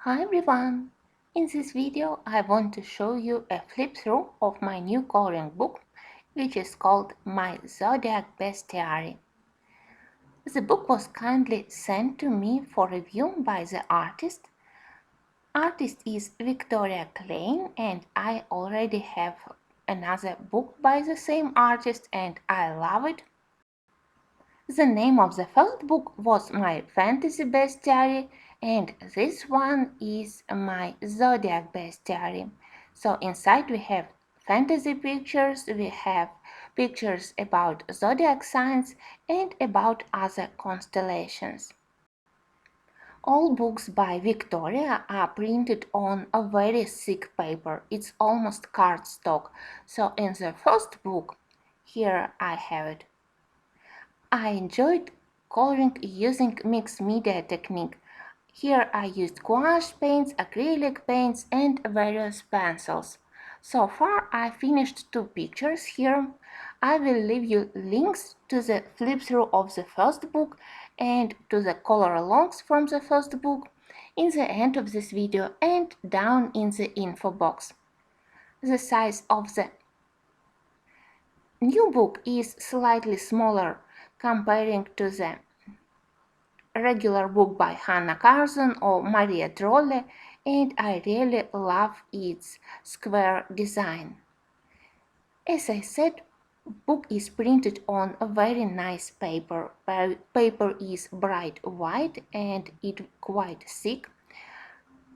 Hi everyone! In this video I want to show you a flip through of my new coloring book, which is called My Zodiac Bestiary. The book was kindly sent to me for review by the artist. Artist is Viktoria Kleyn, and I already have another book by the same artist and I love it. The name of the first book was My Fantasy Bestiary, and this one is My Zodiac Bestiary. So inside we have fantasy pictures, we have pictures about zodiac signs and about other constellations. All books by Victoria are printed on a very thick paper. It's almost cardstock. So in the first book, here I have it. I enjoyed coloring using mixed media technique. Here I used gouache paints, acrylic paints and various pencils. So far I finished 2 pictures here. I will leave you links to the flip through of the first book and to the color alongs from the first book in the end of this video and down in the info box. The size of the new book is slightly smaller comparing to the regular book by Hannah Carson or Maria Trolle, and I really love its square design. As I said, book is printed on a very nice paper. Paper is bright white and it quite thick.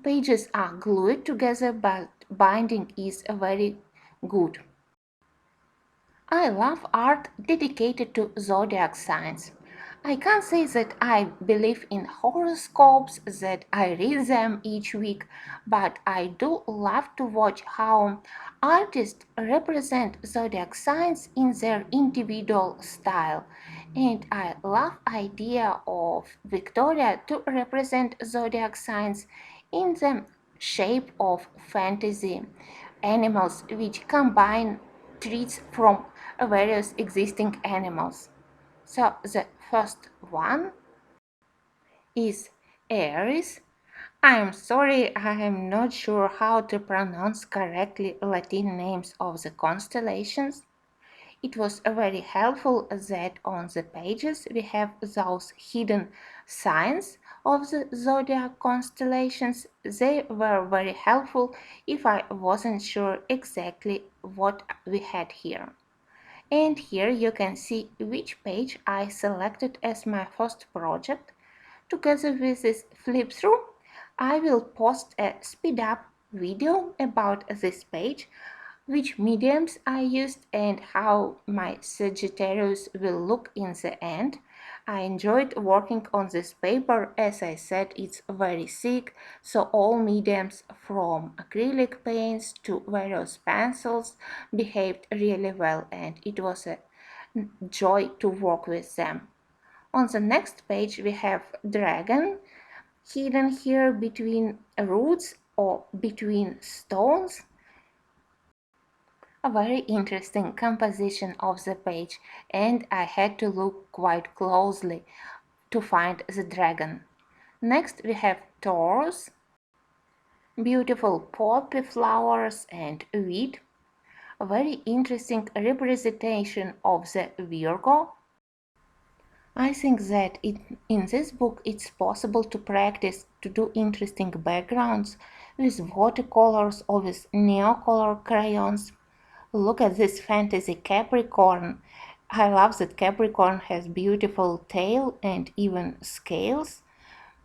Pages are glued together, but binding is very good. I love art dedicated to zodiac signs. I can't say that I believe in horoscopes, that I read them each week, but I do love to watch how artists represent zodiac signs in their individual style. And I love idea of Victoria to represent zodiac signs in the shape of fantasy animals which combine traits from various existing animals. So the first one is Aries. I am sorry, I am not sure how to pronounce correctly Latin names of the constellations. It was very helpful that on the pages we have those hidden signs of the zodiac constellations. They were very helpful if I wasn't sure exactly what we had here. And here you can see which page I selected as my first project. Together with this flip through, I will post a speed up video about this page, which mediums I used and how my Sagittarius will look in the end. I enjoyed working on this paper. As I said, it's very thick, so all mediums from acrylic paints to various pencils behaved really well and it was a joy to work with them. On the next page we have dragon hidden here between roots or between stones. A very interesting composition of the page, and I had to look quite closely to find the dragon. Next we have Taurus, beautiful poppy flowers and wheat, a very interesting representation of the Virgo. I think that in this book it's possible to practice to do interesting backgrounds with watercolors or with neocolor crayons. Look at this fantasy Capricorn. I love that Capricorn has beautiful tail and even scales.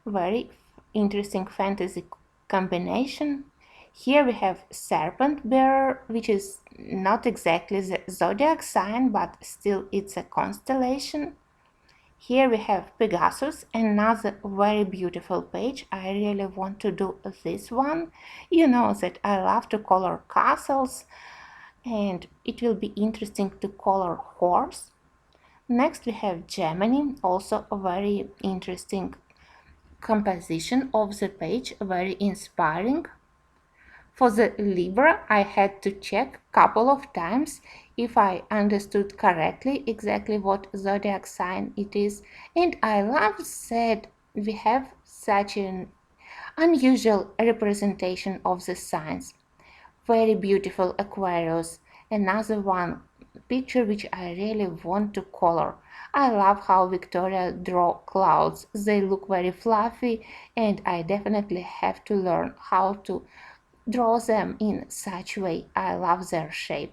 Very interesting fantasy combination. Here we have Serpent bearer, which is not exactly the zodiac sign, but still it's a constellation. Here we have Pegasus, another very beautiful page. I really want to do this one. You know that I love to color castles and it will be interesting to color horse. Next we have Gemini, also a very interesting composition of the page, very inspiring. For the Livre, I had to check a couple of times if I understood correctly exactly what zodiac sign it is, and I love that we have such an unusual representation of the signs. Very beautiful Aquarius. Another one picture which I really want to color. I love how Victoria draw clouds. They look very fluffy and I definitely have to learn how to draw them in such way. I love their shape.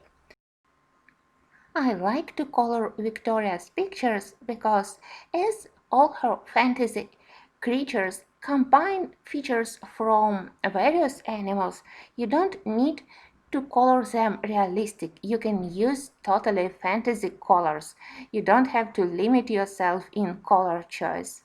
I like to color Victoria's pictures because, as all her fantasy creatures combine features from various animals, you don't need to color them realistic. You can use totally fantasy colors. You don't have to limit yourself in color choice.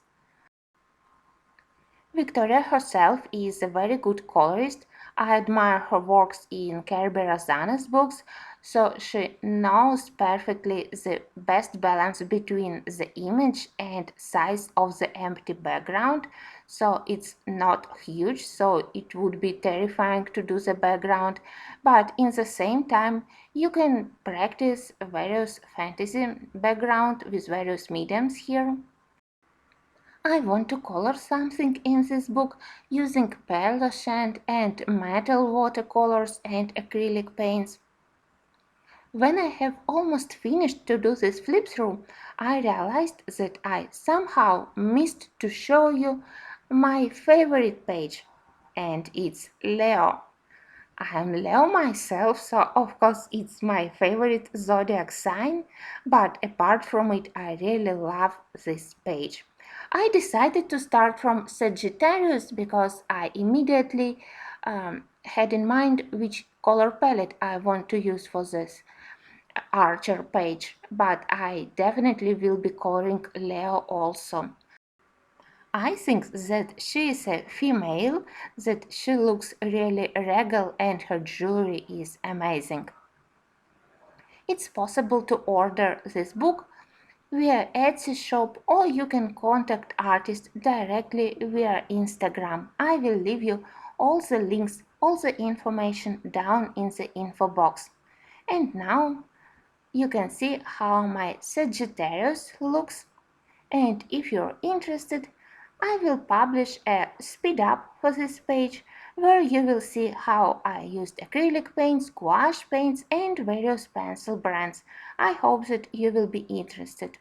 Victoria herself is a very good colorist. I admire her works in Carrie Razana's books, so she knows perfectly the best balance between the image and size of the empty background. So it's not huge, so it would be terrifying to do the background, but in the same time, you can practice various fantasy background with various mediums here. I want to color something in this book using pearl and metal watercolors and acrylic paints. When I have almost finished to do this flip through, I realized that I somehow missed to show you my favorite page, and it's Leo. I'm Leo myself, so of course it's my favorite zodiac sign, but apart from it, I really love this page. I decided to start from Sagittarius because I immediately had in mind which color palette I want to use for this Archer page, but I definitely will be coloring Leo also. I think that she is a female, that she looks really regal and her jewelry is amazing. It's possible to order this book via Etsy shop or you can contact artists directly via Instagram. I will leave you all the links, all the information down in the info box. And now you can see how my Sagittarius looks. And if you're interested, I will publish a speed up for this page where you will see how I used acrylic paints, gouache paints and various pencil brands. I hope that you will be interested.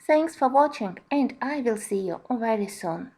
Thanks for watching and I will see you very soon.